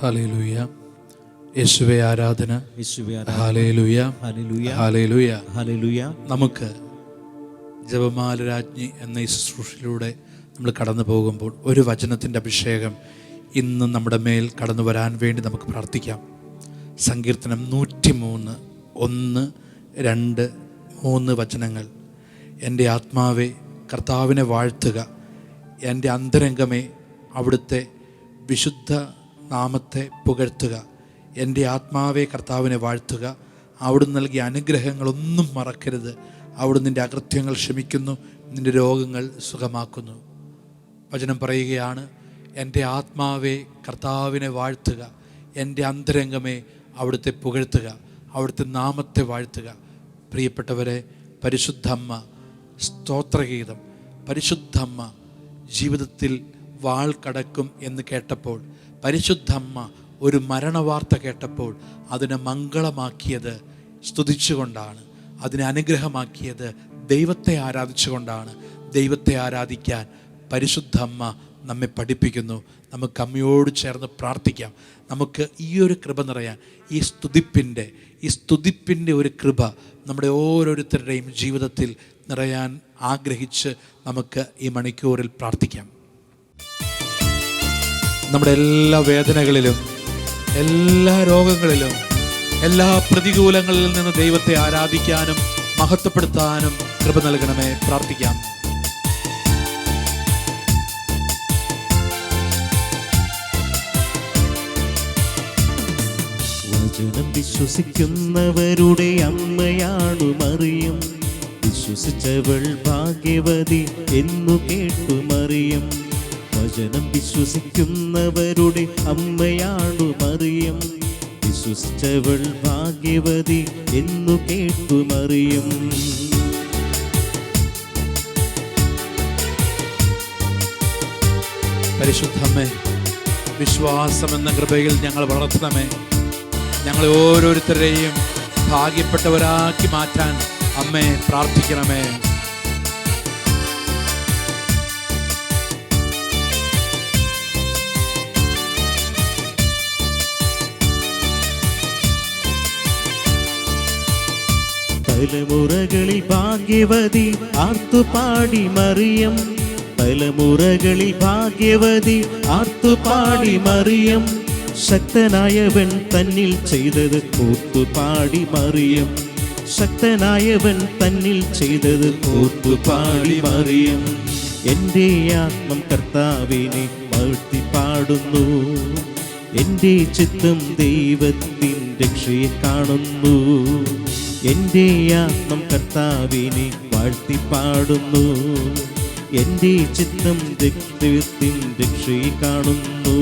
Hallelujah. യേശുവേ ആരാധന. ഹല്ലേലൂയ, ഹല്ലേലൂയ, ഹല്ലേലൂയ. നമുക്ക് ജപമാല രാജ്ഞി എന്ന ഈ ശുശ്രൂഷയിലൂടെ നമ്മൾ കടന്നു പോകുമ്പോൾ ഒരു വചനത്തിൻ്റെ അഭിഷേകം ഇന്ന് നമ്മുടെ മേൽ കടന്നു വരാൻ വേണ്ടി നമുക്ക് പ്രാർത്ഥിക്കാം. സങ്കീർത്തനം 103, 1, 2, 3 വചനങ്ങൾ. എൻ്റെ ആത്മാവേ കർത്താവിനെ വാഴ്ത്തുക, എൻ്റെ അന്തരംഗമേ അവിടുത്തെ വിശുദ്ധ നാമത്തെ പുകഴ്ത്തുക. എൻ്റെ ആത്മാവേ കർത്താവിനെ വാഴ്ത്തുക, അവിടുന്ന് നൽകിയ അനുഗ്രഹങ്ങളൊന്നും മറക്കരുത്. അവിടുന്ന് നിൻ്റെ അകൃത്യങ്ങൾ ക്ഷമിക്കുന്നു, നിൻ്റെ രോഗങ്ങൾ സുഖമാക്കുന്നു. വചനം പറയുകയാണ്, എൻ്റെ ആത്മാവേ കർത്താവിനെ വാഴ്ത്തുക, എൻ്റെ അന്തരംഗമേ അവിടുത്തെ പുകഴ്ത്തുക, അവിടുത്തെ നാമത്തെ വാഴ്ത്തുക. പ്രിയപ്പെട്ടവരെ, പരിശുദ്ധമ്മ സ്തോത്രഗീതം, പരിശുദ്ധമ്മ ജീവിതത്തിൽ വാൾ കടക്കും എന്ന് കേട്ടപ്പോൾ, പരിശുദ്ധമ്മ ഒരു മരണവാർത്ത കേട്ടപ്പോൾ അതിനെ മംഗളമാക്കിയത് സ്തുതിച്ചുകൊണ്ടാണ്, അതിനെ അനുഗ്രഹമാക്കിയത് ദൈവത്തെ ആരാധിച്ചുകൊണ്ടാണ്. ദൈവത്തെ ആരാധിക്കാൻ പരിശുദ്ധമ്മ നമ്മെ പഠിപ്പിക്കുന്നു. നമുക്ക് അമ്മയോട് ചേർന്ന് പ്രാർത്ഥിക്കാം. നമുക്ക് ഈ ഒരു കൃപ നിറയാൻ, ഈ സ്തുതിപ്പിൻ്റെ ഒരു കൃപ നമ്മുടെ ഓരോരുത്തരുടെയും ജീവിതത്തിൽ നിറയാൻ ആഗ്രഹിച്ച് നമുക്ക് ഈ മണിക്കൂറിൽ പ്രാർത്ഥിക്കാം. നമ്മുടെ എല്ലാ വേദനകളിലും, എല്ലാ രോഗങ്ങളിലും, എല്ലാ പ്രതികൂലങ്ങളിൽ നിന്ന് ദൈവത്തെ ആരാധിക്കാനും മഹത്വപ്പെടുത്താനും കൃപ നൽകണമേ. പ്രാർത്ഥിക്കാം. വചനം വിശ്വസിക്കുന്നവരുടെ അമ്മയാണു മറിയം, വിശ്വസിച്ചവൾ ഭാഗ്യവതി എന്നു കേട്ടു മറിയം. വചനം വിശ്വസിക്കുന്നവരുടെ അമ്മയാണു മറിയം, വിശ്വസിച്ചവൾ ഭാഗ്യവതി എന്നു കേട്ടു മറിയം. പരിശുദ്ധമ്മേ, വിശ്വാസമെന്ന കൃപയിൽ ഞങ്ങൾ വളർത്തണമേ. ഞങ്ങളെ ഓരോരുത്തരെയും ഭാഗ്യപ്പെട്ടവരാക്കി മാറ്റാൻ അമ്മേ പ്രാർത്ഥിക്കണമേ. തലമുറകളിൽ ഭാഗ്യവതി ആർത്തുപാടി മറിയം, തലമുറകളിൽ ഭാഗ്യവതി ആർത്തുപാടി മറിയം. ശക്തനായവൻ തന്നിൽ ചെയ്തത് ഓർത്തുപാടി മറിയം, ശക്തനായവൻ തന്നിൽ ചെയ്തത് ഓർത്തുപാടി മറിയം. എൻ്റെ ആത്മം കർത്താവിനെ വാഴ്ത്തി പാടുന്നു, എൻ്റെ ചിത്തം ദൈവത്തിൻ രക്ഷയെ കാണുന്നു. എൻ്റെ ആത്മം കർത്താവിനെ വാഴ്ത്തി പാടുന്നു, എൻ്റെ ചിത്തം ദൈവത്തിൻ രക്ഷയെ കാണുന്നു.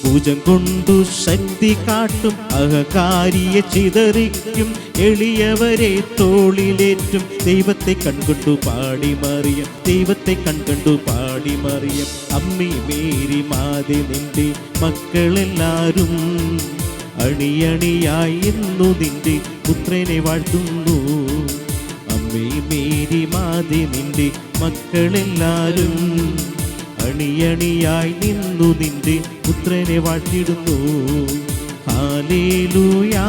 ഭുജം കൊണ്ടു ശക്തി കാട്ടും അഹങ്കാരിയെ ചിതറിക്കും, എളിയവരെ തോളിലേറ്റും ദൈവത്തെ കൺകൊണ്ടു പാടി മറിയം, ദൈവത്തെ കൺകണ്ടു പാടി മറിയം. അമ്മി മേരി മാതെ നിന്റെ മക്കളെല്ലാരും അണിയണിയായി എന്നു നിന്റെ പുത്രനെ വാഴ്ത്തുന്നു. അമ്മേ മേരി മാതെ നിന്റെ മക്കളെല്ലാരും അണിയണിയായി നിന്നു നിന്റെ പുത്രനെ വാഴ്ത്തിടുന്നു. ഹല്ലേലൂയാ,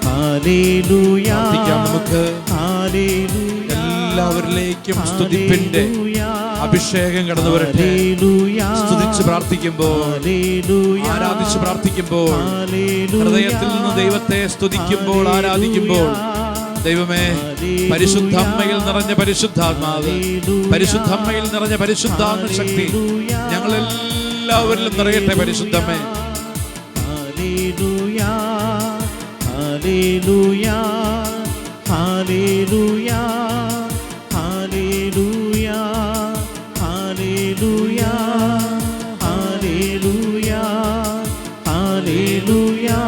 ഹല്ലേലൂയാ. നമുക്ക് എല്ലാവരിലേക്കും സ്തുതിപ്പിന്റെ അഭിഷേകം കടന്നു വരട്ടെ. സ്തുതിച്ച് പ്രാർത്ഥിക്കുമ്പോൾ, ആരാധിച്ച് പ്രാർത്ഥിക്കുമ്പോൾ, ഹൃദയത്തിൽ നിന്ന് ദൈവത്തെ സ്തുതിക്കുമ്പോൾ, ആരാധിക്കുമ്പോൾ, ദൈവമേ, പരിശുദ്ധമ്മയിൽ നിറഞ്ഞ പരിശുദ്ധാത്മാവ്, പരിശുദ്ധമ്മയിൽ നിറഞ്ഞ പരിശുദ്ധാത്മ ശക്തി ഞങ്ങളെല്ലാവരിലും നിറയട്ടെ. പരിശുദ്ധമ്മേ, ഹല്ലേലൂയാ, ഹല്ലേലൂയാ, ഹല്ലേലൂയാ, ഹല്ലേലൂയാ, ഹല്ലേലൂയാ, ഹല്ലേലൂയാ, ഹല്ലേലൂയാ,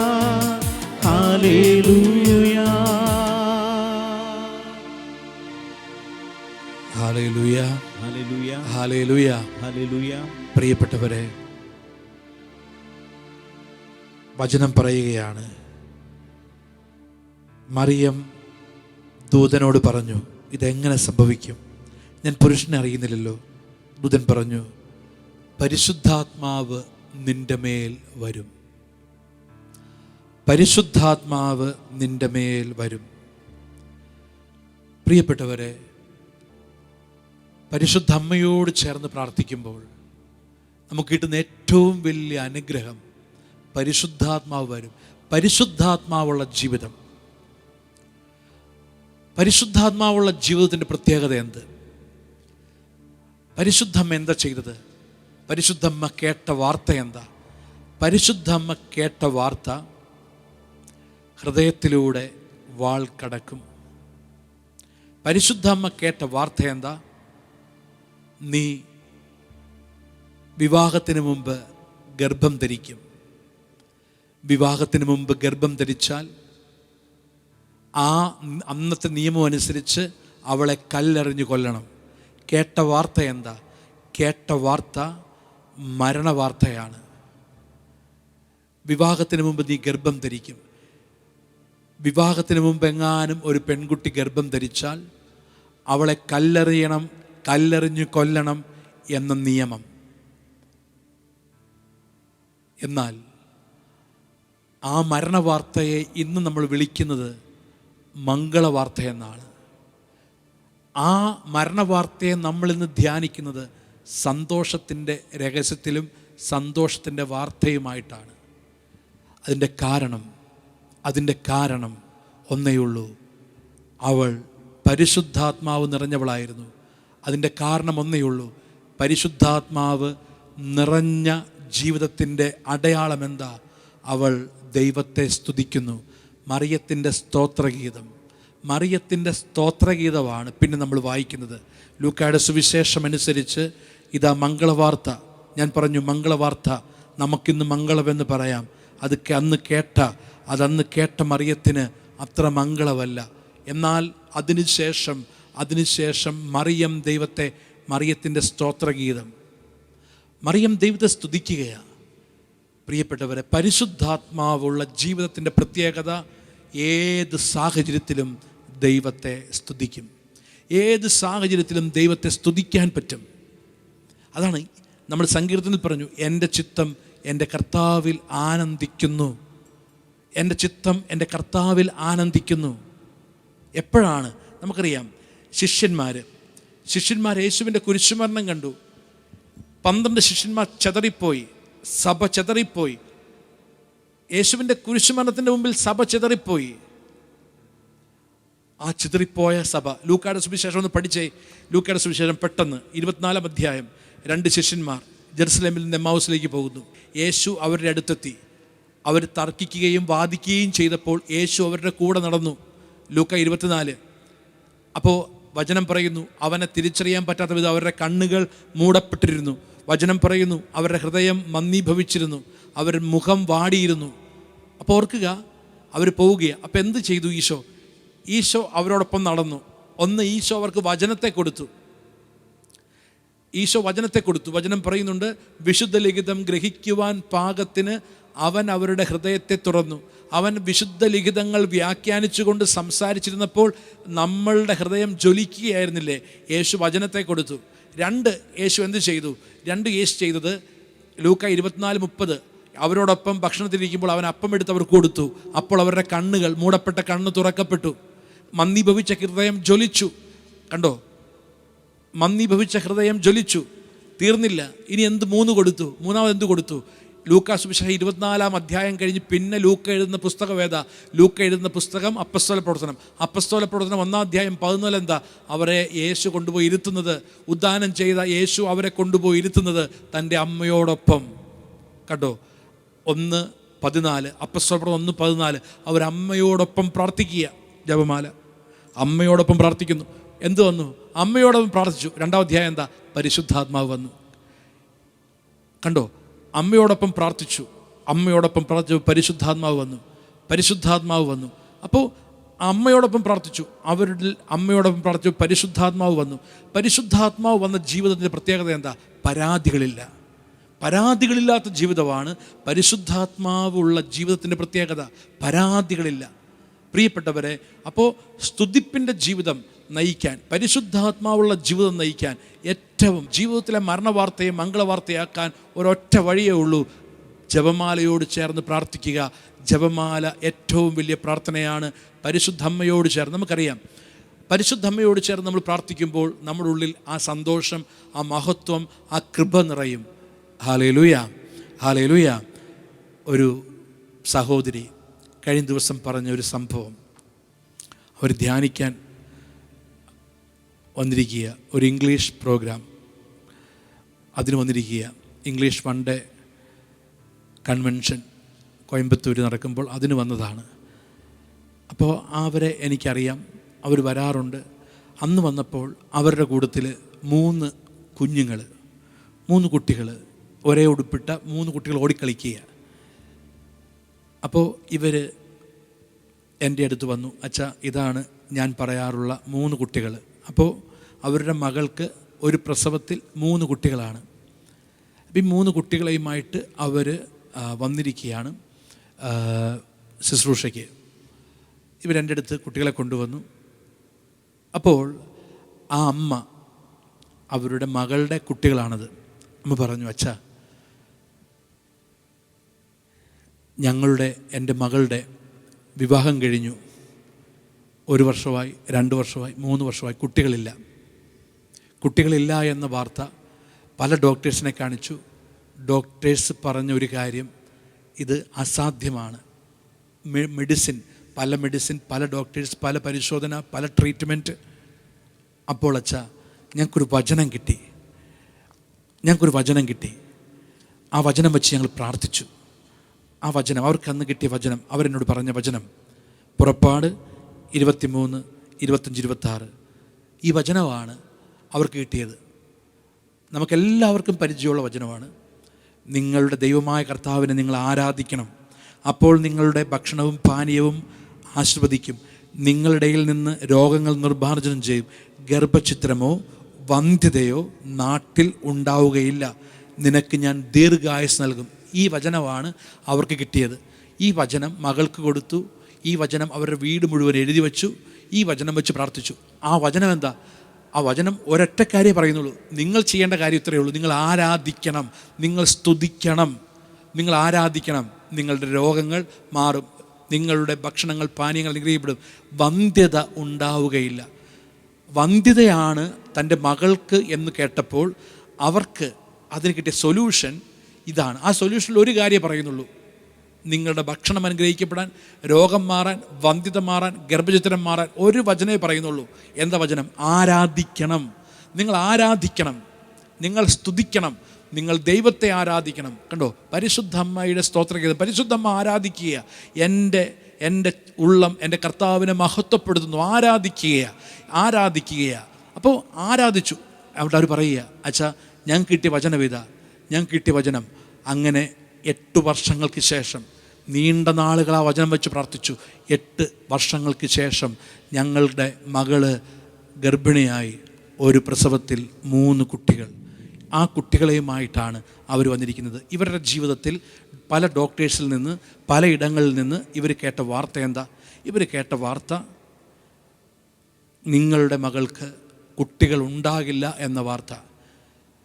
ഹല്ലേലൂയാ. ഹല്ലേലൂയ, ഹല്ലേലൂയ, ഹല്ലേലൂയ, ഹല്ലേലൂയ. പ്രിയപ്പെട്ടവരെ, വചനം പറയുകയാണ്, മറിയം ദൂതനോട് പറഞ്ഞു, ഇതെങ്ങനെ സംഭവിക്കും? ഞാൻ പുരുഷനെ അറിയുന്നില്ലല്ലോ. ദൂതൻ പറഞ്ഞു, പരിശുദ്ധാത്മാവ് നിന്റെ മേൽ വരും. പരിശുദ്ധാത്മാവ് നിന്റെ മേൽ വരും. പ്രിയപ്പെട്ടവരെ, പരിശുദ്ധ അമ്മയോട് ചേർന്ന് പ്രാർത്ഥിക്കുമ്പോൾ നമുക്ക് കിട്ടുന്ന ഏറ്റവും വലിയ അനുഗ്രഹം പരിശുദ്ധാത്മാവ് വരും. പരിശുദ്ധാത്മാവുള്ള ജീവിതം. പരിശുദ്ധാത്മാവുള്ള ജീവിതത്തിൻ്റെ പ്രത്യേകത എന്ത്? പരിശുദ്ധമ്മ എന്താ ചെയ്തത്? പരിശുദ്ധമ്മ കേട്ട വാർത്ത എന്താ? പരിശുദ്ധമ്മ കേട്ട വാർത്ത, ഹൃദയത്തിലൂടെ വാൾ കടക്കും. പരിശുദ്ധമ്മ കേട്ട വാർത്ത എന്താ? നീ വിവാഹത്തിന് മുമ്പ് ഗർഭം ധരിക്കും. വിവാഹത്തിന് മുമ്പ് ഗർഭം ധരിച്ചാൽ ആ അന്നത്തെ നിയമം അനുസരിച്ച് അവളെ കല്ലെറിഞ്ഞു കൊല്ലണം. കേട്ട വാർത്ത എന്താ? കേട്ട വാർത്ത മരണവാർത്തയാണ്. വിവാഹത്തിന് മുമ്പ് നീ ഗർഭം ധരിക്കും. വിവാഹത്തിന് മുമ്പ് എങ്ങാനും ഒരു പെൺകുട്ടി ഗർഭം ധരിച്ചാൽ അവളെ കല്ലെറിഞ്ഞു കൊല്ലണം എന്ന നിയമം. എന്നാൽ ആ മരണവാർത്തയെ ഇന്ന് നമ്മൾ വിളിക്കുന്നത് മംഗളവാർത്ത എന്നാണ്. ആ മരണവാർത്തയെ നമ്മളിന്ന് ധ്യാനിക്കുന്നത് സന്തോഷത്തിൻ്റെ രഹസ്യത്തിലും സന്തോഷത്തിൻ്റെ വാർത്തയുമായിട്ടാണ്. അതിൻ്റെ കാരണം ഒന്നേയുള്ളൂ. അവൾ പരിശുദ്ധാത്മാവ് നിറഞ്ഞവളായിരുന്നു. അതിൻ്റെ കാരണം ഒന്നേയുള്ളൂ. പരിശുദ്ധാത്മാവ് നിറഞ്ഞ ജീവിതത്തിൻ്റെ അടയാളം എന്താ? അവൾ ദൈവത്തെ സ്തുതിക്കുന്നു. മറിയത്തിൻ്റെ സ്തോത്രഗീതമാണ് പിന്നെ നമ്മൾ വായിക്കുന്നത്. ലൂക്കായുടെ സുവിശേഷം അനുസരിച്ച് ഇതാ മംഗളവാർത്ത. ഞാൻ പറഞ്ഞു മംഗളവാർത്ത, നമുക്കിന്ന് മംഗളമെന്ന് പറയാം. അന്ന് കേട്ട മറിയത്തിന് അത്ര മംഗളമല്ല. എന്നാൽ അതിനുശേഷം മറിയത്തിൻ്റെ സ്തോത്രഗീതം, മറിയം ദൈവത്തെ സ്തുതിക്കുകയാണ്. പ്രിയപ്പെട്ടവരെ, പരിശുദ്ധാത്മാവുള്ള ജീവിതത്തിൻ്റെ പ്രത്യേകത ഏത് സാഹചര്യത്തിലും ദൈവത്തെ സ്തുതിക്കും. ഏത് സാഹചര്യത്തിലും ദൈവത്തെ സ്തുതിക്കാൻ പറ്റും. അതാണ് നമ്മൾ സങ്കീർത്തനത്തിൽ പറഞ്ഞു, എൻ്റെ ചിത്തം എൻ്റെ കർത്താവിൽ ആനന്ദിക്കുന്നു. എൻ്റെ ചിത്തം എൻ്റെ കർത്താവിൽ ആനന്ദിക്കുന്നു. എപ്പോഴാണ്? നമുക്കറിയാം, ശിഷ്യന്മാർ യേശുവിൻ്റെ കുരിശുമരണം കണ്ടു. 12 ശിഷ്യന്മാർ ചെതറിപ്പോയി. സഭ ചെതറിപ്പോയി. യേശുവിൻ്റെ കുരിശുമരണത്തിൻ്റെ മുമ്പിൽ സഭ ചെതറിപ്പോയി. ആ ചിതറിപ്പോയ സഭ, ലൂക്കായുടെ സുവിശേഷം ഒന്ന് പഠിച്ചേ. ലൂക്കായുടെ സുവിശേഷം പെട്ടെന്ന് 24-ാം അധ്യായം. 2 ശിഷ്യന്മാർ ജെറുസലേമിൽ നിന്ന് എമ്മാവുസിലേക്ക് പോകുന്നു. യേശു അവരുടെ അടുത്തെത്തി. അവർ തർക്കിക്കുകയും വാദിക്കുകയും ചെയ്തപ്പോൾ യേശു അവരുടെ കൂടെ നടന്നു. ലൂക്ക 24. അപ്പോൾ വചനം പറയുന്നു, അവനെ തിരിച്ചറിയാൻ പറ്റാത്ത വിധം അവരുടെ കണ്ണുകൾ മൂടപ്പെട്ടിരുന്നു. വചനം പറയുന്നു, അവരുടെ ഹൃദയം മന്ദീഭവിച്ചിരുന്നു, അവർ മുഖം വാടിയിരുന്നു. അപ്പോൾ ഓർക്കുക, അവർ പോവുകയാണ്. അപ്പോൾ എന്ത് ചെയ്തു ഈശോ അവരോടൊപ്പം നടന്നു. ഈശോ അവർക്ക് വചനത്തെ കൊടുത്തു. വചനം പറയുന്നുണ്ട്, വിശുദ്ധ ലിഖിതം ഗ്രഹിക്കുവാൻ പാകത്തിന് അവൻ അവരുടെ ഹൃദയത്തെ തുറന്നു. അവൻ വിശുദ്ധ ലിഖിതങ്ങൾ വ്യാഖ്യാനിച്ചുകൊണ്ട് സംസാരിച്ചിരുന്നപ്പോൾ നമ്മളുടെ ഹൃദയം ജ്വലിക്കുകയായിരുന്നില്ലേ? യേശു വചനത്തെ കൊടുത്തു. യേശു എന്ത് ചെയ്തു? യേശു ചെയ്തത്, ലൂക്ക 24:30, അവരോടൊപ്പം ഭക്ഷണത്തിലിരിക്കുമ്പോൾ അവൻ അപ്പം എടുത്ത് അവർക്ക് കൊടുത്തു. അപ്പോൾ അവരുടെ കണ്ണുകൾ, മൂടപ്പെട്ട കണ്ണ് തുറക്കപ്പെട്ടു. മന്ദീഭവിച്ച ഹൃദയം ജ്വലിച്ചു. കണ്ടോ? മന്ദീഭവിച്ച ഹൃദയം ജ്വലിച്ചു. തീർന്നില്ല. ഇനി മൂന്നാമത് എന്ത് കൊടുത്തു? ലൂക്കാ സുവിശേഷം 24-ാം അധ്യായം കഴിഞ്ഞ് പിന്നെ ലൂക്ക എഴുതുന്ന പുസ്തകം ഏതാ? ലൂക്ക എഴുതുന്ന പുസ്തകം അപ്പസ്തോല പ്രവർത്തനം 1-ാം അധ്യായം 14 എന്താ? അവരെ യേശു കൊണ്ടുപോയി ഇരുത്തുന്നത്, ഉദ്ധാനം ചെയ്ത യേശു അവരെ കൊണ്ടുപോയി ഇരുത്തുന്നത് തൻ്റെ അമ്മയോടൊപ്പം. കണ്ടോ? 1:14 അപ്പസ്തോല പ്രവർത്തനം 1:14. അവരമ്മയോടൊപ്പം പ്രാർത്ഥിക്കുക. ജപമാല അമ്മയോടൊപ്പം പ്രാർത്ഥിക്കുന്നു. എന്ത് വന്നു? അമ്മയോടൊപ്പം പ്രാർത്ഥിച്ചു. 2-ാം അധ്യായം എന്താ? പരിശുദ്ധാത്മാവ് വന്നു. കണ്ടോ? അമ്മയോടൊപ്പം പ്രാർത്ഥിച്ചു, പരിശുദ്ധാത്മാവ് വന്നു. അപ്പോൾ അമ്മയോടൊപ്പം പ്രാർത്ഥിച്ചു, പരിശുദ്ധാത്മാവ് വന്ന ജീവിതത്തിൻ്റെ പ്രത്യേകത എന്താ? പരാതികളില്ലാത്ത ജീവിതമാണ് പരിശുദ്ധാത്മാവുള്ള ജീവിതത്തിൻ്റെ പ്രത്യേകത. പരാതികളില്ല. പ്രിയപ്പെട്ടവരെ, അപ്പോൾ സ്തുതിപ്പിൻ്റെ ജീവിതം നയിക്കാൻ, പരിശുദ്ധാത്മാവുള്ള ജീവിതം നയിക്കാൻ, ഏറ്റവും ജീവിതത്തിലെ മരണവാർത്തയെ മംഗളവാർത്തയാക്കാൻ ഒരൊറ്റ വഴിയേ ഉള്ളൂ: ജപമാലയോട് ചേർന്ന് പ്രാർത്ഥിക്കുക. ജപമാല ഏറ്റവും വലിയ പ്രാർത്ഥനയാണ്. പരിശുദ്ധമ്മയോട് ചേർന്ന് നമുക്കറിയാം, പരിശുദ്ധമ്മയോട് ചേർന്ന് നമ്മൾ പ്രാർത്ഥിക്കുമ്പോൾ നമ്മുടെ ഉള്ളിൽ ആ സന്തോഷം, ആ മഹത്വം, ആ കൃപ നിറയും. Hallelujah, hallelujah. ഒരു സഹോദരി കഴിഞ്ഞ ദിവസം പറഞ്ഞ ഒരു സംഭവം, അവർ ധ്യാനിക്കാൻ വന്നിരിക്കുക, ഒരു ഇംഗ്ലീഷ് പ്രോഗ്രാം അതിന് വന്നിരിക്കുക. ഇംഗ്ലീഷ് 1 ഡേ കൺവെൻഷൻ കോയമ്പത്തൂർ നടക്കുമ്പോൾ അതിന് വന്നതാണ്. അപ്പോൾ അവരെ എനിക്കറിയാം, അവർ വരാറുണ്ട്. അന്ന് വന്നപ്പോൾ അവരുടെ കൂട്ടത്തിൽ 3 കുഞ്ഞുങ്ങൾ, 3 കുട്ടികൾ, ഒരേ ഉടുപ്പിട്ട 3 കുട്ടികൾ ഓടിക്കളിക്കുക. അപ്പോൾ ഇവർ എൻ്റെ അടുത്ത് വന്നു, അച്ഛാ ഇതാണ് ഞാൻ പറയാറുള്ള 3 കുട്ടികൾ. അപ്പോൾ അവരുടെ മകൾക്ക് ഒരു പ്രസവത്തിൽ 3 കുട്ടികളാണ്. അപ്പോൾ ഈ 3 കുട്ടികളെയുമായിട്ട് അവർ വന്നിരിക്കുകയാണ് ശുശ്രൂഷയ്ക്ക്. ഇവരെൻ്റെ അടുത്ത് കുട്ടികളെ കൊണ്ടുവന്നു. അപ്പോൾ ആ അമ്മ, അവരുടെ മകളുടെ കുട്ടികളാണത്. അമ്മ പറഞ്ഞു, അച്ഛാ എൻ്റെ മകളുടെ വിവാഹം കഴിഞ്ഞു, 1 വർഷമായി, 2 വർഷമായി, 3 വർഷമായി, കുട്ടികളില്ല എന്ന വാർത്ത പല ഡോക്ടേഴ്സിനെ കാണിച്ചു. ഡോക്ടേഴ്സ് പറഞ്ഞ ഒരു കാര്യം, ഇത് അസാധ്യമാണ്. മെഡിസിൻ, പല ഡോക്ടേഴ്സ്, പല പരിശോധന, പല ട്രീറ്റ്മെൻറ്റ്. അപ്പോൾ അച്ഛാ ഞങ്ങൾക്കൊരു വചനം കിട്ടി. ആ വചനം വെച്ച് ഞങ്ങൾ പ്രാർത്ഥിച്ചു. ആ വചനം, അവർക്ക് അന്ന് കിട്ടിയ വചനം, അവരെന്നോട് പറഞ്ഞ വചനം പുറപ്പാട് 23, 25, 26. ഈ വചനമാണ് അവർക്ക് കിട്ടിയത്. നമുക്കെല്ലാവർക്കും പരിചയമുള്ള വചനമാണ്. നിങ്ങളുടെ ദൈവമായ കർത്താവിനെ നിങ്ങൾ ആരാധിക്കണം, അപ്പോൾ നിങ്ങളുടെ ഭക്ഷണവും പാനീയവും ആശീർവദിക്കും, നിങ്ങളുടെ ഇടയിൽ നിന്ന് രോഗങ്ങൾ നിർമ്മാർജ്ജനം ചെയ്യും, ഗർഭഛിദ്രമോ വന്ധ്യതയോ നാട്ടിൽ ഉണ്ടാവുകയില്ല, നിനക്ക് ഞാൻ ദീർഘായുസ് നൽകും. ഈ വചനമാണ് അവർക്ക് കിട്ടിയത്. ഈ വചനം മകൾക്ക് കൊടുത്തു. ഈ വചനം അവരുടെ വീട് മുഴുവൻ എഴുതി വച്ചു. ഈ വചനം വെച്ച് പ്രാർത്ഥിച്ചു. ആ വചനം എന്താ? ആ വചനം ഒരൊറ്റ കാര്യമേ പറയുന്നുള്ളൂ. നിങ്ങൾ ചെയ്യേണ്ട കാര്യം ഇത്രയേ ഉള്ളൂ. നിങ്ങൾ ആരാധിക്കണം, നിങ്ങൾ സ്തുതിക്കണം, നിങ്ങൾ ആരാധിക്കണം. നിങ്ങളുടെ രോഗങ്ങൾ മാറും, നിങ്ങളുടെ ഭക്ഷണങ്ങൾ പാനീയങ്ങൾ അനുഗ്രഹിക്കപ്പെടും, വന്ധ്യത ഉണ്ടാവുകയില്ല. വന്ധ്യതയാണ് തൻ്റെ മകൾക്ക് എന്ന് കേട്ടപ്പോൾ അവർക്ക് അതിന് കിട്ടിയ സൊല്യൂഷൻ ഇതാണ്. ആ സൊല്യൂഷനിൽ ഒരു കാര്യം പറയുന്നുള്ളൂ, നിങ്ങളുടെ ഭക്ഷണം അനുഗ്രഹിക്കപ്പെടാൻ, രോഗം മാറാൻ, വന്ധ്യത മാറാൻ, ഗർഭഛിദ്രം മാറാൻ ഒരു വചനമേ പറയുന്നുള്ളൂ. എന്താ വചനം? ആരാധിക്കണം. നിങ്ങൾ ആരാധിക്കണം, നിങ്ങൾ സ്തുതിക്കണം, നിങ്ങൾ ദൈവത്തെ ആരാധിക്കണം. കണ്ടോ, പരിശുദ്ധ അമ്മയുടെ സ്തോത്രഗീതം. പരിശുദ്ധ അമ്മ ആരാധിക്കുക. എൻ്റെ ഉള്ളം എൻ്റെ കർത്താവിനെ മഹത്വപ്പെടുത്തുന്നു. ആരാധിക്കുക. അപ്പോൾ ആരാധിച്ചു. അവിടെ അവർ പറയുക, അച്ഛാ ഞങ്ങൾക്ക് കിട്ടിയ വചനം ഇതാ, ഞങ്ങൾക്ക് കിട്ടിയ വചനം. അങ്ങനെ 8 വർഷങ്ങൾക്ക് ശേഷം, നീണ്ട നാളുകൾ ആ വചനം വെച്ച് പ്രാർത്ഥിച്ചു. 8 വർഷങ്ങൾക്ക് ശേഷം ഞങ്ങളുടെ മകള് ഗർഭിണിയായി, ഒരു പ്രസവത്തിൽ 3 കുട്ടികൾ. ആ കുട്ടികളെയുമായിട്ടാണ് അവർ വന്നിരിക്കുന്നത്. ഇവരുടെ ജീവിതത്തിൽ പല ഡോക്ടേഴ്സിൽ നിന്ന്, പലയിടങ്ങളിൽ നിന്ന് ഇവർ കേട്ട വാർത്ത എന്താ? ഇവർ കേട്ട വാർത്ത, നിങ്ങളുടെ മകൾക്ക് കുട്ടികൾ ഉണ്ടാകില്ല എന്ന വാർത്ത.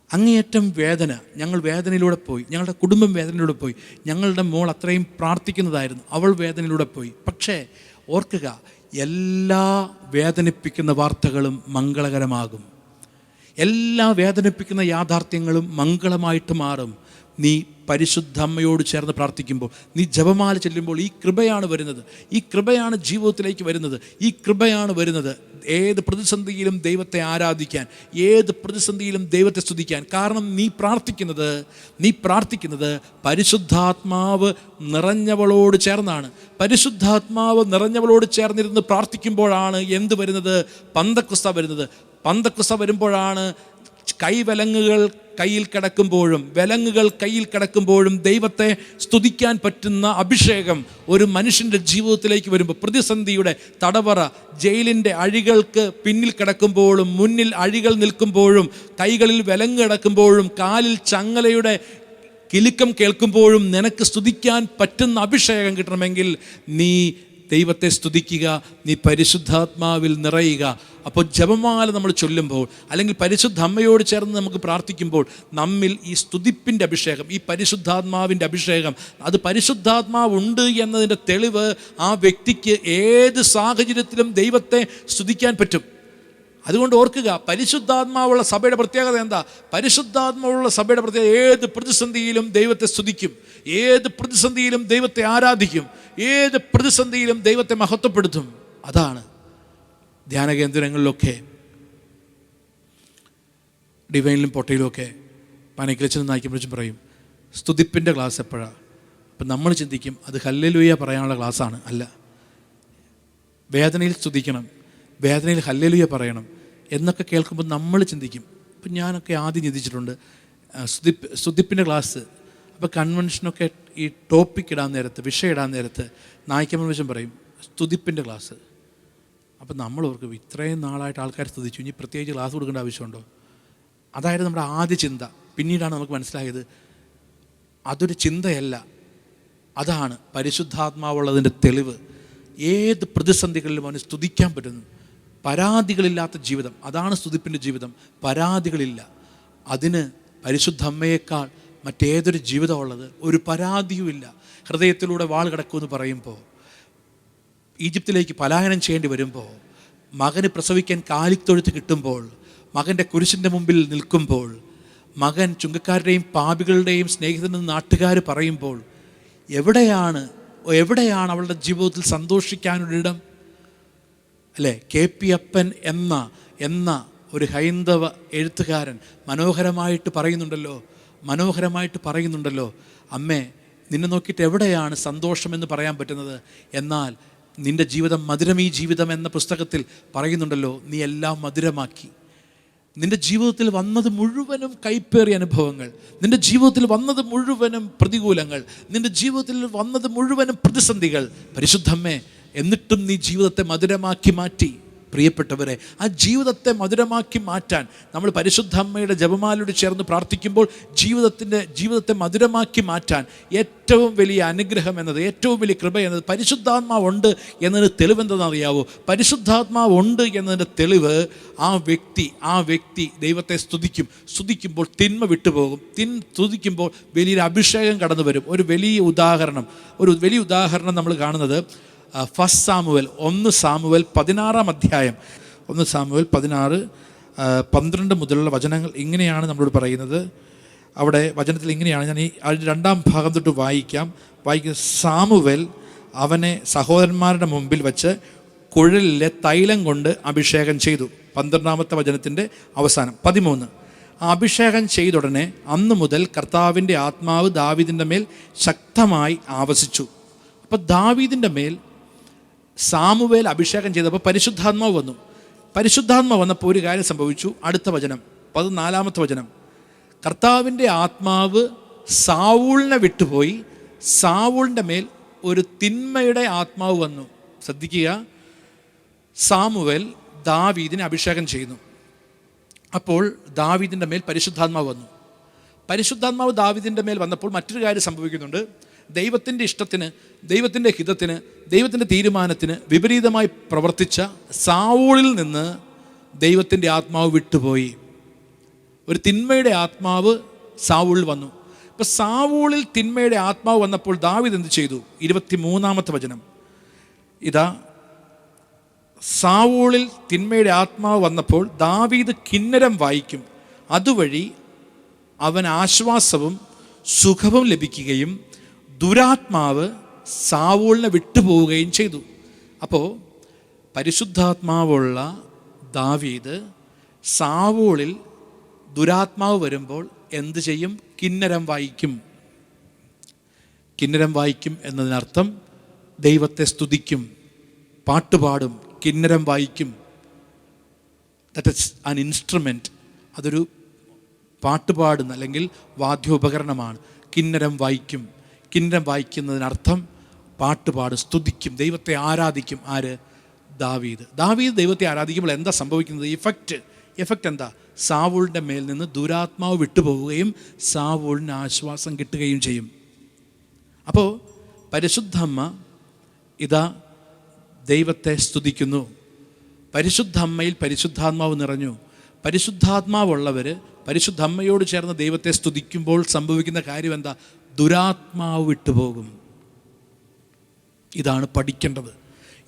അങ്ങേയറ്റം വേദന. ഞങ്ങൾ വേദനയിലൂടെ പോയി, ഞങ്ങളുടെ കുടുംബം വേദനയിലൂടെ പോയി. ഞങ്ങളുടെ മോൾ അത്രയും പ്രാർത്ഥിക്കുന്നതായിരുന്നു, അവൾ വേദനയിലൂടെ പോയി. പക്ഷേ ഓർക്കുക, എല്ലാ വേദനിപ്പിക്കുന്ന വാർത്തകളും മംഗളകരമാകും. എല്ലാ വേദനിപ്പിക്കുന്ന യാഥാർത്ഥ്യങ്ങളും മംഗളമായിട്ട് മാറും. നീ പരിശുദ്ധ അമ്മയോട് ചേർന്ന് പ്രാർത്ഥിക്കുമ്പോൾ, നീ ജപമാല ചെല്ലുമ്പോൾ ഈ കൃപയാണ് വരുന്നത്. ഈ കൃപയാണ് ജീവിതത്തിലേക്ക് വരുന്നത്. ഈ കൃപയാണ് വരുന്നത് ഏത് പ്രതിസന്ധിയിലും ദൈവത്തെ ആരാധിക്കാൻ, ഏത് പ്രതിസന്ധിയിലും ദൈവത്തെ സ്തുതിക്കാൻ. കാരണം നീ പ്രാർത്ഥിക്കുന്നത് പരിശുദ്ധാത്മാവ് നിറഞ്ഞവളോട് ചേർന്നാണ്. പരിശുദ്ധാത്മാവ് നിറഞ്ഞവളോട് ചേർന്നിരുന്ന് പ്രാർത്ഥിക്കുമ്പോഴാണ് എന്ത് വരുന്നത്? പന്തക്കുസ്ത വരുന്നത്. പന്തക്കുസ്ത വരുമ്പോഴാണ് വിലങ്ങുകൾ കയ്യിൽ കിടക്കുമ്പോഴും ദൈവത്തെ സ്തുതിക്കാൻ പറ്റുന്ന അഭിഷേകം ഒരു മനുഷ്യൻ്റെ ജീവിതത്തിലേക്ക് വരുമ്പോൾ, പ്രതിസന്ധിയുടെ തടവറ, ജയിലിൻ്റെ അഴികൾക്ക് പിന്നിൽ കിടക്കുമ്പോഴും, മുന്നിൽ അഴികൾ നിൽക്കുമ്പോഴും, കൈകളിൽ വിലങ്ങ് കിടക്കുമ്പോഴും, കാലിൽ ചങ്ങലയുടെ കിലുക്കം കേൾക്കുമ്പോഴും നിനക്ക് സ്തുതിക്കാൻ പറ്റുന്ന അഭിഷേകം കിട്ടണമെങ്കിൽ നീ ദൈവത്തെ സ്തുതിക്കുക, നീ പരിശുദ്ധാത്മാവിൽ നിറയുക. അപ്പോൾ ജപമാല നമ്മൾ ചൊല്ലുമ്പോൾ അല്ലെങ്കിൽ പരിശുദ്ധ അമ്മയോട് ചേർന്ന് നമുക്ക് പ്രാർത്ഥിക്കുമ്പോൾ നമ്മിൽ ഈ സ്തുതിപ്പിൻ്റെ അഭിഷേകം, ഈ പരിശുദ്ധാത്മാവിൻ്റെ അഭിഷേകം, അത് പരിശുദ്ധാത്മാവുണ്ട് എന്നതിൻ്റെ തെളിവ് ആ വ്യക്തിക്ക് ഏത് സാഹചര്യത്തിലും ദൈവത്തെ സ്തുതിക്കാൻ പറ്റും. അതുകൊണ്ട് ഓർക്കുക, പരിശുദ്ധാത്മാവുള്ള സഭയുടെ പ്രത്യേകത എന്താ? പരിശുദ്ധാത്മാവുള്ള സഭയുടെ പ്രത്യേകത ഏത് പ്രതിസന്ധിയിലും ദൈവത്തെ സ്തുതിക്കും, ഏത് പ്രതിസന്ധിയിലും ദൈവത്തെ ആരാധിക്കും, ഏത് പ്രതിസന്ധിയിലും ദൈവത്തെ മഹത്വപ്പെടുത്തും. അതാണ് ധ്യാന കേന്ദ്രങ്ങളിലൊക്കെ, ഡിവൈനിലും പൊട്ടയിലുമൊക്കെ പനക്കിലച്ചൻ നായിക്കുമ്പോഴും പറയും സ്തുതിപ്പിൻ്റെ ക്ലാസ് എപ്പോഴാണ്. അപ്പം നമ്മൾ ചിന്തിക്കും അത് ഹല്ലേലൂയ പറയാനുള്ള ക്ലാസ്സാണ്. അല്ല, വേദനയിൽ സ്തുതിക്കണം, വേദനയിൽ ഹല്ലേലൂയ പറയണം എന്നൊക്കെ കേൾക്കുമ്പോൾ നമ്മൾ ചിന്തിക്കും. ഇപ്പം ഞാനൊക്കെ ആദ്യം ചിന്തിച്ചിട്ടുണ്ട് സ്തുതിപ്പിൻ്റെ ക്ലാസ്. അപ്പോൾ കൺവെൻഷനൊക്കെ ഈ ടോപ്പിക് ഇടാൻ നേരത്ത്, വിഷയം ഇടാൻ നേരത്ത് നായിക്കമ്മ പറയും സ്തുതിപ്പിൻ്റെ ക്ലാസ്. അപ്പം നമ്മൾ ഓർക്കും ഇത്രയും നാളായിട്ട് ആൾക്കാർ സ്തുതിച്ചു, ഇനി പ്രത്യേകിച്ച് ക്ലാസ് കൊടുക്കേണ്ട ആവശ്യമുണ്ടോ? അതായത് നമ്മുടെ ആദ്യ ചിന്ത. പിന്നീടാണ് നമുക്ക് മനസ്സിലായത് അതൊരു ചിന്തയല്ല, അതാണ് പരിശുദ്ധാത്മാവുള്ളതിൻ്റെ തെളിവ്. ഏത് പ്രതിസന്ധികളിലും അവന് സ്തുതിക്കാൻ പറ്റുന്നു. പരാതികളില്ലാത്ത ജീവിതം, അതാണ് സ്തുതിപ്പിൻ്റെ ജീവിതം. പരാതികളില്ല. അതിന് പരിശുദ്ധ അമ്മയേക്കാൾ മറ്റേതൊരു ജീവിതമുള്ളത്? ഒരു പരാതിയുമില്ല. ഹൃദയത്തിലൂടെ വാൾ കിടക്കുമെന്ന് പറയുമ്പോൾ, ഈജിപ്തിലേക്ക് പലായനം ചെയ്യേണ്ടി വരുമ്പോൾ, മകന് പ്രസവിക്കാൻ കാലിത്തൊഴുത്ത് കിട്ടുമ്പോൾ, മകൻ്റെ കുരിശിൻ്റെ മുമ്പിൽ നിൽക്കുമ്പോൾ, മകൻ ചുങ്കക്കാരുടെയും പാപികളുടെയും സ്നേഹിതനെന്ന് നാട്ടുകാർ പറയുമ്പോൾ, എവിടെയാണ് അവളുടെ ജീവിതത്തിൽ സന്തോഷിക്കാനൊരിടം? അല്ലേ? KP അപ്പൻ എന്ന ഒരു ഹൈന്ദവ എഴുത്തുകാരൻ മനോഹരമായിട്ട് പറയുന്നുണ്ടല്ലോ, അമ്മേ, നിന്നെ നോക്കിയിട്ട് എവിടെയാണ് സന്തോഷമെന്ന് പറയാൻ പറ്റുന്നത്? എന്നാൽ നിൻ്റെ ജീവിതം മധുരമീ ജീവിതം എന്ന പുസ്തകത്തിൽ പറയുന്നുണ്ടല്ലോ, നീ എല്ലാം മധുരമാക്കി. നിൻ്റെ ജീവിതത്തിൽ വന്നത് മുഴുവനും കൈപ്പേറിയ അനുഭവങ്ങൾ, നിൻ്റെ ജീവിതത്തിൽ വന്നത് മുഴുവനും പ്രതികൂലങ്ങൾ, നിൻ്റെ ജീവിതത്തിൽ വന്നത് മുഴുവനും പ്രതിസന്ധികൾ. പരിശുദ്ധമ്മേ, എന്നിട്ടും നീ ജീവിതത്തെ മധുരമാക്കി മാറ്റി. പ്രിയപ്പെട്ടവരെ, ആ ജീവിതത്തെ മധുരമാക്കി മാറ്റാൻ നമ്മൾ പരിശുദ്ധ അമ്മയുടെ ജപമാലയോട് ചേർന്ന് പ്രാർത്ഥിക്കുമ്പോൾ ജീവിതത്തെ മധുരമാക്കി മാറ്റാൻ ഏറ്റവും വലിയ അനുഗ്രഹം എന്നത്, ഏറ്റവും വലിയ കൃപ എന്നത് പരിശുദ്ധാത്മാവുണ്ട് എന്നതിന് തെളിവെന്തെന്നറിയാവോ? പരിശുദ്ധാത്മാവുണ്ട് എന്നതിൻ്റെ തെളിവ് ആ വ്യക്തി ദൈവത്തെ സ്തുതിക്കുമ്പോൾ തിന്മ വിട്ടുപോകും. സ്തുതിക്കുമ്പോൾ വലിയൊരു അഭിഷേകം കടന്നു വരും. ഒരു വലിയ ഉദാഹരണം നമ്മൾ കാണുന്നത് 1 സാമുവേൽ 16 അധ്യായം, 1 സാമുവേൽ 16:12 മുതലുള്ള വചനങ്ങൾ ഇങ്ങനെയാണ് നമ്മളോട് പറയുന്നത്. അവിടെ വചനത്തിൽ ഇങ്ങനെയാണ്, ഞാൻ ഈ 2ാം ഭാഗം തൊട്ട് വായിക്കാം. സാമുവേൽ അവനെ സഹോദരന്മാരുടെ മുമ്പിൽ വച്ച് കുഴലിലെ തൈലം കൊണ്ട് അഭിഷേകം ചെയ്തു. 12ാമത്തെ വചനത്തിൻ്റെ അവസാനം 13. അഭിഷേകം ചെയ്തുടനെ അന്നു മുതൽ കർത്താവിൻ്റെ ആത്മാവ് ദാവീദിൻ്റെ മേൽ ശക്തമായി ആവസിച്ചു. അപ്പോൾ ദാവീദിൻ്റെ മേൽ സാമുവേൽ അഭിഷേകം ചെയ്തപ്പോൾ പരിശുദ്ധാത്മാവ് വന്നു. പരിശുദ്ധാത്മാവ് വന്നപ്പോൾ ഒരു കാര്യം സംഭവിച്ചു. അടുത്ത വചനം 14ാമത്തെ വചനം, കർത്താവിൻ്റെ ആത്മാവ് സാവൂളിനെ വിട്ടുപോയി, സാവൂളിൻ്റെ മേൽ ഒരു തിന്മയുടെ ആത്മാവ് വന്നു. ശ്രദ്ധിക്കുക, സാമുവേൽ ദാവീദിനെ അഭിഷേകം ചെയ്യുന്നു. അപ്പോൾ ദാവീദിൻ്റെ മേൽ പരിശുദ്ധാത്മാവ് വന്നു. പരിശുദ്ധാത്മാവ് ദാവീദിൻ്റെ മേൽ വന്നപ്പോൾ മറ്റൊരു കാര്യം സംഭവിക്കുന്നുണ്ട്. ദൈവത്തിൻ്റെ ഇഷ്ടത്തിന്, ദൈവത്തിൻ്റെ ഹിതത്തിന്, ദൈവത്തിൻ്റെ തീരുമാനത്തിന് വിപരീതമായി പ്രവർത്തിച്ച സാവൂളിൽ നിന്ന് ദൈവത്തിൻ്റെ ആത്മാവ് വിട്ടുപോയി. ഒരു തിന്മയുടെ ആത്മാവ് സാവൂളിൽ വന്നു. ഇപ്പം സാവൂളിൽ തിന്മയുടെ ആത്മാവ് വന്നപ്പോൾ ദാവീദ് എന്ത് ചെയ്തു? 23ാമത്തെ വചനം, ഇതാ, സാവൂളിൽ തിന്മയുടെ ആത്മാവ് വന്നപ്പോൾ ദാവീദ് കിന്നരം വായിക്കും, അതുവഴി അവൻ ആശ്വാസവും സുഖവും ലഭിക്കുകയും ദുരാത്മാവ് സാവൂളിനെ വിട്ടുപോവുകയും ചെയ്തു. അപ്പോൾ പരിശുദ്ധാത്മാവുള്ള ദാവീദ് സാവൂളിൽ ദുരാത്മാവ് വരുമ്പോൾ എന്ത് ചെയ്യും? കിന്നരം വായിക്കും. കിന്നരം വായിക്കും എന്നതിനർത്ഥം ദൈവത്തെ സ്തുതിക്കും, പാട്ടുപാടും, കിന്നരം വായിക്കും. That is an instrument. അതൊരു പാട്ടുപാടുന്ന അല്ലെങ്കിൽ വാദ്യോപകരണമാണ്. കിന്നരം വായിക്കും. കിന്നരം വായിക്കുന്നതിനർത്ഥം പാട്ടുപാടും, സ്തുതിക്കും, ദൈവത്തെ ആരാധിക്കും. ആര്? ദാവീദ് ദൈവത്തെ ആരാധിക്കുമ്പോൾ എന്താ സംഭവിക്കുന്നത്? എഫക്റ്റ് എന്താ? സാവൂളിൻ്റെ മേൽ നിന്ന് ദുരാത്മാവ് വിട്ടുപോവുകയും സാവൂളിന് ആശ്വാസം കിട്ടുകയും ചെയ്യും. അപ്പോൾ പരിശുദ്ധമ്മ ഇതാ ദൈവത്തെ സ്തുതിക്കുന്നു. പരിശുദ്ധ അമ്മയിൽ പരിശുദ്ധാത്മാവ് നിറഞ്ഞു. പരിശുദ്ധാത്മാവുള്ളവർ പരിശുദ്ധ അമ്മയോട് ചേർന്ന് ദൈവത്തെ സ്തുതിക്കുമ്പോൾ സംഭവിക്കുന്ന കാര്യം എന്താ? ദുരാത്മാവ് വിട്ടുപോകും. ഇതാണ് പഠിക്കേണ്ടത്.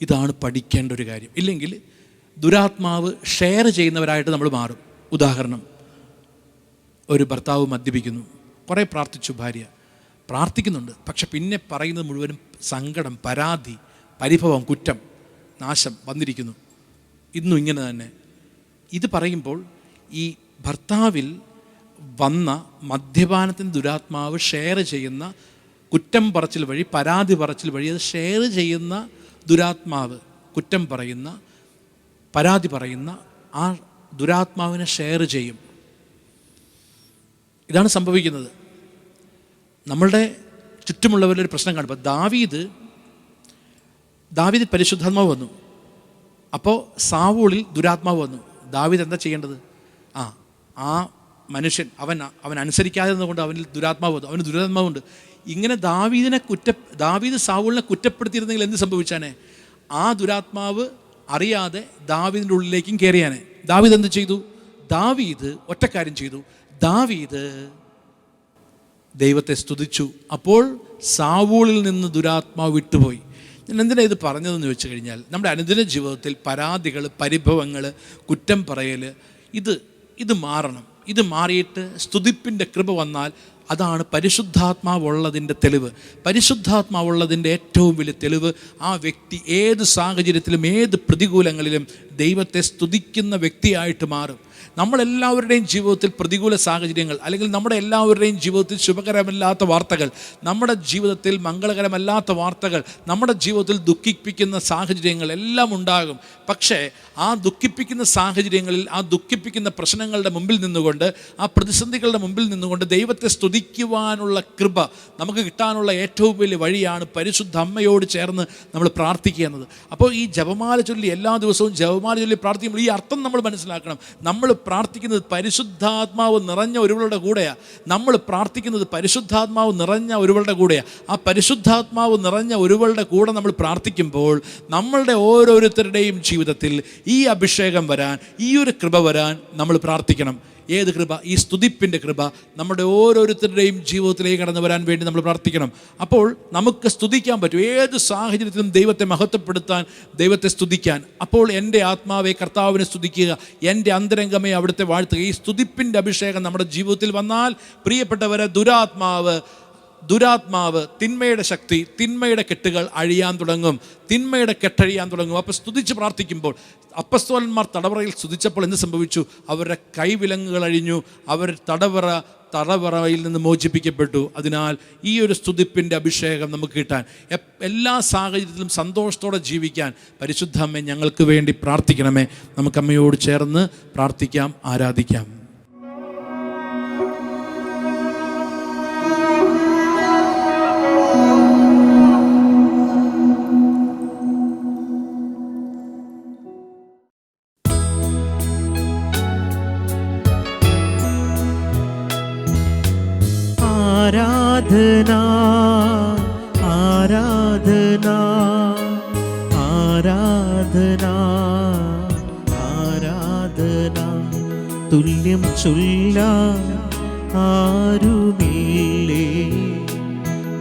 ഇതാണ് പഠിക്കേണ്ട ഒരു കാര്യം. ഇല്ലെങ്കിൽ ദുരാത്മാവ് ഷെയർ ചെയ്യുന്നവരായിട്ട് നമ്മൾ മാറും. ഉദാഹരണം, ഒരു ഭർത്താവ് മദ്യപിക്കുന്നു, കുറേ പ്രാർത്ഥിച്ചു, ഭാര്യ പ്രാർത്ഥിക്കുന്നുണ്ട്, പക്ഷെ പിന്നെ പറയുന്നത് മുഴുവനും സങ്കടം, പരാതി, പരിഭവം, കുറ്റം, നാശം വന്നിരിക്കുന്നു. ഇന്നും ഇങ്ങനെ തന്നെ. ഇത് പറയുമ്പോൾ ഈ ഭർത്താവിൽ വന്ന മദ്യപാനത്തിൻ്റെ ദുരാത്മാവ് ഷെയർ ചെയ്യുന്ന കുറ്റം പറച്ചിൽ വഴി, പരാതി പറച്ചിൽ വഴി അത് ഷെയർ ചെയ്യുന്ന ദുരാത്മാവ്, കുറ്റം പറയുന്ന, പരാതി പറയുന്ന ആ ദുരാത്മാവിനെ ഷെയർ ചെയ്യും. ഇതാണ് സംഭവിക്കുന്നത്. നമ്മളുടെ ചുറ്റുമുള്ളവരുടെ ഒരു പ്രശ്നം കാണുമ്പോൾ ദാവീദ് പരിശുദ്ധാത്മാവ് വന്നു. അപ്പോൾ സാവൂളിൽ ദുരാത്മാവ് വന്നു. ദാവീദ് എന്താ ചെയ്യേണ്ടത്? ആ മനുഷ്യൻ അവൻ അനുസരിക്കാതെ കൊണ്ട് അവനിൽ ദുരാത്മാവ് വന്നു, അവന് ദുരാത്മാവുണ്ട്. ഇങ്ങനെ ദാവീദ് സാവൂളിനെ കുറ്റപ്പെടുത്തിയിരുന്നെങ്കിൽ എന്ത് സംഭവിച്ചാനെ? ആ ദുരാത്മാവ് അറിയാതെ ദാവീദിൻ്റെ ഉള്ളിലേക്കും കയറിയാനെ. ദാവീദ് എന്ത് ചെയ്തു? ദാവീദ് ഒറ്റക്കാര്യം ചെയ്തു. ദാവീദ് ദൈവത്തെ സ്തുതിച്ചു. അപ്പോൾ സാവൂളിൽ നിന്ന് ദുരാത്മാവ് വിട്ടുപോയി. ഞാൻ എന്തിനാണ് ഇത് പറഞ്ഞതെന്ന് ചോദിച്ചു കഴിഞ്ഞാൽ, നമ്മുടെ അനുദിന ജീവിതത്തിൽ പരാതികൾ, പരിഭവങ്ങൾ, കുറ്റം പറയൽ, ഇത് മാറണം. ഇത് മാറിയിട്ട് സ്തുതിപ്പിൻ്റെ കൃപ വന്നാൽ അതാണ് പരിശുദ്ധാത്മാവുള്ളതിൻ്റെ തെളിവ്. പരിശുദ്ധാത്മാവുള്ളതിൻ്റെ ഏറ്റവും വലിയ തെളിവ് ആ വ്യക്തി ഏത് സാഹചര്യത്തിലും ഏത് പ്രതികൂലങ്ങളിലും ദൈവത്തെ സ്തുതിക്കുന്ന വ്യക്തിയായിട്ട് മാറും. നമ്മളെല്ലാവരുടെയും ജീവിതത്തിൽ പ്രതികൂല സാഹചര്യങ്ങൾ, അല്ലെങ്കിൽ നമ്മുടെ എല്ലാവരുടെയും ജീവിതത്തിൽ ശുഭകരമല്ലാത്ത വാർത്തകൾ, നമ്മുടെ ജീവിതത്തിൽ മംഗളകരമല്ലാത്ത വാർത്തകൾ, നമ്മുടെ ജീവിതത്തിൽ ദുഃഖിപ്പിക്കുന്ന സാഹചര്യങ്ങൾ എല്ലാം ഉണ്ടാകും. പക്ഷേ ആ ദുഃഖിപ്പിക്കുന്ന സാഹചര്യങ്ങളിൽ, ആ ദുഃഖിപ്പിക്കുന്ന പ്രശ്നങ്ങളുടെ മുമ്പിൽ നിന്നുകൊണ്ട്, ആ പ്രതിസന്ധികളുടെ മുമ്പിൽ നിന്നുകൊണ്ട് ദൈവത്തെ സ്തുതിക്കുവാനുള്ള കൃപ നമുക്ക് കിട്ടാനുള്ള ഏറ്റവും വലിയ വഴിയാണ് പരിശുദ്ധ അമ്മയോട് ചേർന്ന് നമ്മൾ പ്രാർത്ഥിക്കുക എന്നത്. അപ്പോൾ ഈ ജപമാല ചൊല്ലി എല്ലാ ദിവസവും ജപമാല ചൊല്ലി പ്രാർത്ഥിക്കുമ്പോൾ ഈ അർത്ഥം നമ്മൾ മനസ്സിലാക്കണം. നമ്മൾ പ്രാർത്ഥിക്കുന്നത് പരിശുദ്ധാത്മാവ് നിറഞ്ഞ ഒരുവളുടെ കൂടെയാണ്. നമ്മൾ പ്രാർത്ഥിക്കുന്നത് പരിശുദ്ധാത്മാവ് നിറഞ്ഞ ഒരുവളുടെ കൂടെയാണ്. ആ പരിശുദ്ധാത്മാവ് നിറഞ്ഞ ഒരുവളുടെ കൂടെ നമ്മൾ പ്രാർത്ഥിക്കുമ്പോൾ നമ്മളുടെ ഓരോരുത്തരുടെയും ജീവിതത്തിൽ ഈ അഭിഷേകം വരാൻ, ഈ ഒരു കൃപ വരാൻ നമ്മൾ പ്രാർത്ഥിക്കണം. ഏത് കൃപ? ഈ സ്തുതിപ്പിൻ്റെ കൃപ നമ്മുടെ ഓരോരുത്തരുടെയും ജീവിതത്തിലേക്ക് കടന്നു വരാൻ വേണ്ടി നമ്മൾ പ്രാർത്ഥിക്കണം. അപ്പോൾ നമുക്ക് സ്തുതിക്കാൻ പറ്റും. ഏത് സാഹചര്യത്തിലും ദൈവത്തെ മഹത്വപ്പെടുത്താൻ, ദൈവത്തെ സ്തുതിക്കാൻ. അപ്പോൾ എൻ്റെ ആത്മാവെ കർത്താവിനെ സ്തുതിക്കുക, എൻ്റെ അന്തരംഗമേ അവിടുത്തെ വാഴ്ത്തുക. ഈ സ്തുതിപ്പിൻ്റെ അഭിഷേകം നമ്മുടെ ജീവിതത്തിൽ വന്നാൽ പ്രിയപ്പെട്ടവരെ, ദുരാത്മാവ്, തിന്മയുടെ ശക്തി, തിന്മയുടെ കെട്ടുകൾ അഴിയാൻ തുടങ്ങും, തിന്മയുടെ കെട്ടഴിയാൻ തുടങ്ങും. അപ്പോൾ സ്തുതിച്ച് പ്രാർത്ഥിക്കുമ്പോൾ, അപ്പസ്തോലന്മാർ തടവറയിൽ സ്തുതിച്ചപ്പോൾ എന്ത് സംഭവിച്ചു? അവരുടെ കൈവിലങ്ങുകൾ അഴിഞ്ഞു, അവർ തടവറയിൽ നിന്ന് മോചിപ്പിക്കപ്പെട്ടു. അതിനാൽ ഈ ഒരു സ്തുതിപ്പിൻ്റെ അഭിഷേകം നമുക്ക് കിട്ടാൻ, എല്ലാ സാഹചര്യത്തിലും സന്തോഷത്തോടെ ജീവിക്കാൻ പരിശുദ്ധ അമ്മേ ഞങ്ങൾക്ക് വേണ്ടി പ്രാർത്ഥിക്കണമേ. നമുക്ക് അമ്മയോട് ചേർന്ന് പ്രാർത്ഥിക്കാം, ആരാധിക്കാം. ആരാധന ആരാധന ആരാധന ആരാധന തുല്യം ചൊല്ലാൻ ആരുമില്ലേ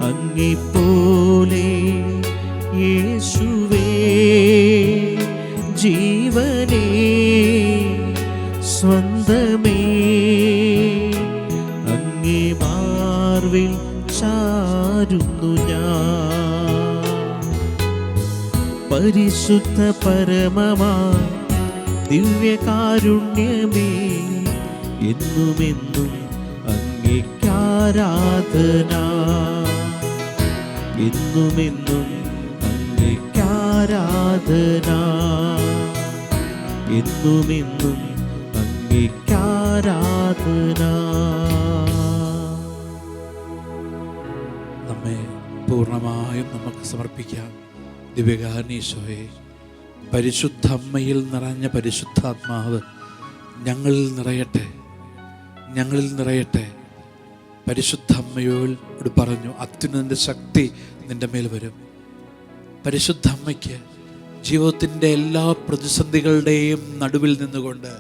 അങ്ങെപ്പോലെ യേശുവേ. ജീവനേ സ്വന്തമേ അങ്ങേ മാർവിൽ ചാരുന്നു ഞാൻ. പരിശുദ്ധ പരമമായ ദിവ്യകാരുണ്യമേ എന്നുമെന്നും അങ്ങേക്കാരാധന, എന്നുമെന്നും അങ്ങേക്കാരാധന, എന്നുമെന്നും അങ്ങേക്കാരാധന. നമ്മെ പൂർണ്ണമായും നമുക്ക് സമർപ്പിക്കാം. ദിവ്യകാരുണ്യീശോയെ, പരിശുദ്ധ അമ്മയിൽ നിറഞ്ഞ പരിശുദ്ധാത്മാവ് ഞങ്ങളിൽ നിറയട്ടെ, ഞങ്ങളിൽ നിറയട്ടെ. പരിശുദ്ധ അമ്മയോട് പറഞ്ഞു, അത്യുന്നതൻ്റെ ശക്തി നിൻ്റെ മേൽ വരും. പരിശുദ്ധ അമ്മയ്ക്ക് ജീവിതത്തിൻ്റെ എല്ലാ പ്രതിസന്ധികളുടെയും നടുവിൽ നിന്നുകൊണ്ട്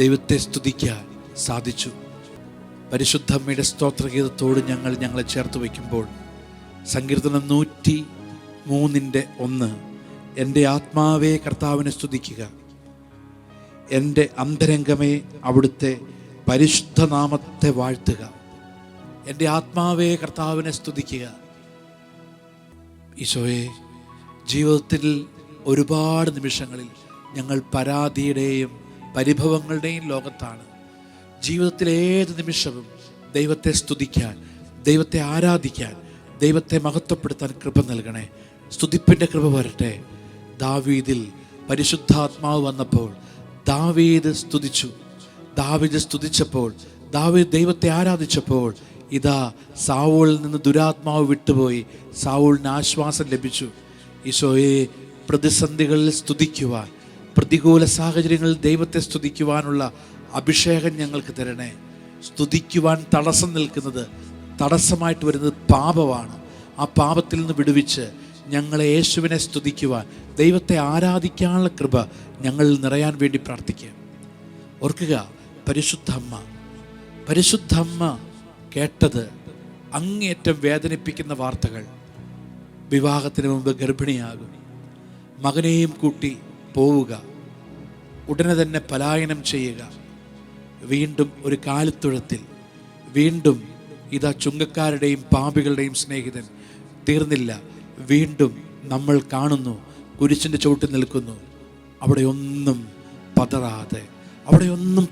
ദൈവത്തെ സ്തുതിക്കാൻ സാധിച്ചു. പരിശുദ്ധമ്മയുടെ സ്തോത്രഗീതത്തോട് ഞങ്ങളെ ചേർത്ത് വയ്ക്കുമ്പോൾ സങ്കീർത്തനം 103:1, എൻ്റെ ആത്മാവേ കർത്താവിനെ സ്തുതിക്കുക, എൻ്റെ അന്തരംഗമേ അവിടുത്തെ പരിശുദ്ധനാമത്തെ വാഴ്ത്തുക. എൻ്റെ ആത്മാവേ കർത്താവിനെ സ്തുതിക്കുക. ഈശോയെ, ജീവിതത്തിൽ ഒരുപാട് നിമിഷങ്ങളിൽ ഞങ്ങൾ പരാതിയുടെയും പരിഭവങ്ങളുടെയും ലോകത്താണ്. ജീവിതത്തിൽ ഏത് നിമിഷവും ദൈവത്തെ സ്തുതിക്കാൻ, ദൈവത്തെ ആരാധിക്കാൻ, ദൈവത്തെ മഹത്വപ്പെടുത്താൻ കൃപ നൽകണേ. സ്തുതിപ്പിൻ്റെ കൃപ വരട്ടെ. ദാവീദിൽ പരിശുദ്ധാത്മാവ് വന്നപ്പോൾ ദാവീദ് സ്തുതിച്ചു. ദാവീദ് സ്തുതിച്ചപ്പോൾ, ദാവീദ് ദൈവത്തെ ആരാധിച്ചപ്പോൾ, ഇതാ സാവൂളിൽ നിന്ന് ദുരാത്മാവ് വിട്ടുപോയി. സാവൂളിന് ആശ്വാസം ലഭിച്ചു. ഈശോയെ, പ്രതിസന്ധികളിൽ സ്തുതിക്കുവാൻ, പ്രതികൂല സാഹചര്യങ്ങളിൽ ദൈവത്തെ സ്തുതിക്കുവാനുള്ള അഭിഷേകം ഞങ്ങൾക്ക് തരണേ. സ്തുതിക്കുവാൻ തടസ്സം നിൽക്കുന്നത്, തടസ്സമായിട്ട് വരുന്നത് പാപമാണ്. ആ പാപത്തിൽ നിന്ന് വിടുവിച്ച് ഞങ്ങളെ യേശുവിനെ സ്തുതിക്കുവാൻ, ദൈവത്തെ ആരാധിക്കാനുള്ള കൃപ ഞങ്ങളിൽ നിറയാൻ വേണ്ടി പ്രാർത്ഥിക്കുക. ഓർക്കുക, പരിശുദ്ധമ്മ കേട്ടത് അങ്ങേയറ്റം വേദനിപ്പിക്കുന്ന വാർത്തകൾ. വിവാഹത്തിന് മുമ്പ് ഗർഭിണിയാകും, മകനെയും കൂട്ടി പോവുക, ഉടനെ തന്നെ പലായനം ചെയ്യുക, വീണ്ടും ഒരു കാലിത്തൊഴുത്തിൽ, വീണ്ടും ഇതാ ചുങ്കക്കാരുടെയും പാപികളുടെയും സ്നേഹിതൻ. തീർന്നില്ല, വീണ്ടും നമ്മൾ കാണുന്നു കുരിശിൻ്റെ ചുവട്ടിൽ നിൽക്കുന്നു. അവിടെയൊന്നും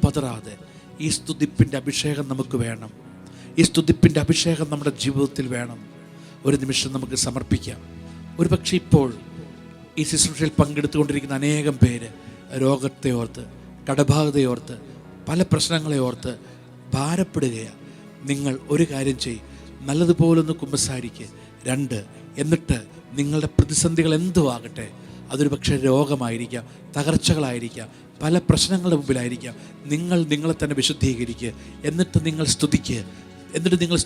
പതറാതെ ഈ സ്തുതിപ്പിൻ്റെ അഭിഷേകം നമുക്ക് വേണം. ഈ സ്തുതിപ്പിൻ്റെ അഭിഷേകം നമ്മുടെ ജീവിതത്തിൽ വേണം. ഒരു നിമിഷം നമുക്ക് സമർപ്പിക്കാം. ഒരുപക്ഷെ ഇപ്പോൾ ഈ ശുശ്രൂഷയിൽ പങ്കെടുത്തുകൊണ്ടിരിക്കുന്ന അനേകം പേര് രോഗത്തെ ഓർത്ത്, കടബാധ്യതയോർത്ത്, പല പ്രശ്നങ്ങളെ ഓർത്ത് ഭാരപ്പെടുകയാണ്. നിങ്ങൾ ഒരു കാര്യം ചെയ്യും, നല്ലതുപോലൊന്ന് കുമ്പസാരിക്കുക. 2, എന്നിട്ട് നിങ്ങളുടെ പ്രതിസന്ധികൾ എന്തുവാകട്ടെ, അതൊരു പക്ഷേ രോഗമായിരിക്കാം, തകർച്ചകളായിരിക്കാം, പല പ്രശ്നങ്ങളുടെ മുമ്പിലായിരിക്കാം. നിങ്ങൾ നിങ്ങളെ തന്നെ വിശുദ്ധീകരിക്കുക. എന്നിട്ട് നിങ്ങൾ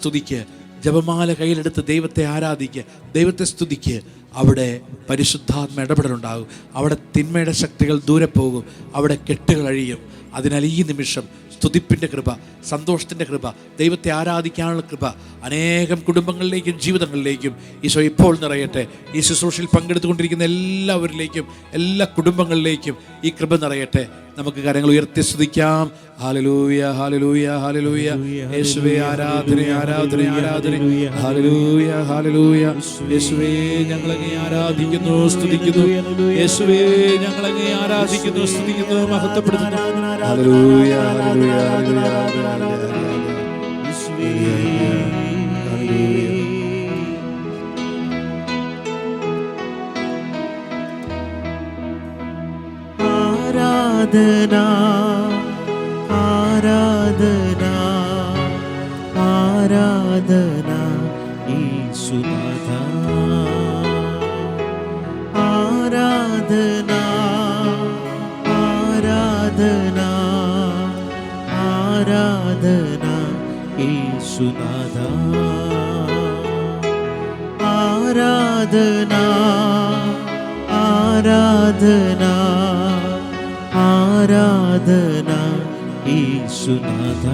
സ്തുതിക്കുക. ജപമാല കയ്യിലെടുത്ത് ദൈവത്തെ ആരാധിക്കുക, ദൈവത്തെ സ്തുതിക്കുക. അവിടെ പരിശുദ്ധാത്മ ഇടപെടലുണ്ടാകും. അവിടെ തിന്മയുടെ ശക്തികൾ ദൂരെ പോകും, അവിടെ കെട്ടുകൾ അഴിയും. അതിനാൽ ഈ നിമിഷം സ്തുതിപ്പിൻ്റെ കൃപ, സന്തോഷത്തിൻ്റെ കൃപ, ദൈവത്തെ ആരാധിക്കാനുള്ള കൃപ അനേകം കുടുംബങ്ങളിലേക്കും ജീവിതങ്ങളിലേക്കും ഈശോ ഇപ്പോൾ നിറയട്ടെ. ഈ ശുശ്രൂഷയിൽ പങ്കെടുത്തുകൊണ്ടിരിക്കുന്ന എല്ലാവരിലേക്കും, എല്ലാ കുടുംബങ്ങളിലേക്കും ഈ കൃപ നിറയട്ടെ. നമുക്ക് കരങ്ങൾ ഉയർത്തി സ്തുതിക്കാം. ഹല്ലേലൂയ, ഹല്ലേലൂയ, ഹല്ലേലൂയ. യേശുവേ, ആരാധന, ആരാധന, ആരാധന. ഹല്ലേലൂയ, ഹല്ലേലൂയ. യേശുവേ, ഞങ്ങളങ്ങേ ആരാധിക്കുന്നു, സ്തുതിക്കുന്നു. യേശുവേ, ഞങ്ങളങ്ങേ ആരാധിക്കുന്നു, സ്തുതിക്കുന്നു, മഹത്വപ്പെടുത്തുന്നു. ഹല്ലേലൂയ, ഹല്ലേലൂയ, ഹല്ലേലൂയ, ഹല്ലേലൂയ. ആരാധന, ആരാധന, ആരാധന യേശുനാഥ. ആരാധന, ആരാധന, ആരാധന യേശുനാഥ. ആരാധന, ആരാധന, ആരാധന യേശുനാഥ.